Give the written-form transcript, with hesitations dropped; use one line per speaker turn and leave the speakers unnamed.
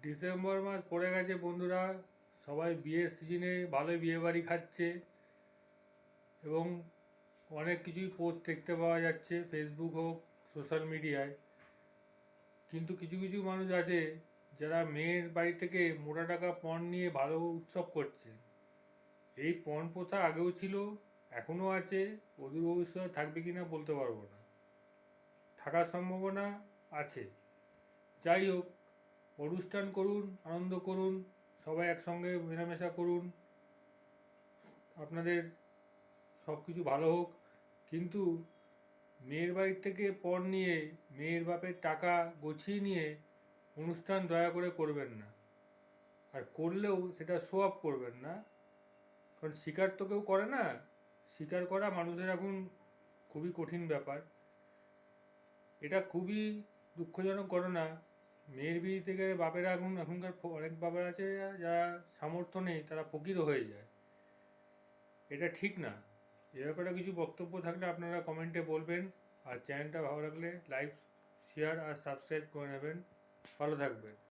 December মাস পড়ে গেছে বন্ধুরা, সবাই বিয়ের সিজনে ভালোই বিয়ে বাড়ি খাচ্ছে এবং অনেক কিছুই পোস্ট দেখতে পাওয়া যাচ্ছে ফেসবুক হোক সোশ্যাল মিডিয়ায়। কিন্তু কিছু কিছু মানুষ আছে যারা মেয়ের বাড়ি থেকে মোটা টাকা পণ নিয়ে ভালো উৎসব করছে। এই পণ প্রথা আগেও ছিল, এখনও আছে, অদূর ভবিষ্যতে থাকবে কিনা বলতে পারবো না, থাকার সম্ভাবনা আছে। যাই হোক, অনুষ্ঠান করুন, আনন্দ করুন, সবাই একসঙ্গে মেলামেশা করুন, আপনাদের সব কিছু ভালো হোক। কিন্তু মেয়ের বাড়ির থেকে পণ নিয়ে মেয়ের বাপের টাকা গছিয়ে নিয়ে অনুষ্ঠান দয়া করে করবেন না। আর করলেও সেটা শো অফ করবেন না, কারণ স্বীকার তো কেউ করে না। স্বীকার করা মানুষের এখন খুবই কঠিন ব্যাপার। এটা খুবই দুঃখজনক ঘটনা। মেয়ের বিয়ে থেকে বাপেরা এখনকার অনেক বাপের আছে যারা সামর্থ্য নেই, তারা ফকিরও হয়ে যায়। এটা ঠিক না। এ ব্যাপারে কিছু বক্তব্য থাকলে আপনারা কমেন্টে বলবেন। আর চ্যানেলটা ভালো লাগলে লাইক, শেয়ার আর সাবস্ক্রাইব করে নেবেন। ভালো থাকবেন।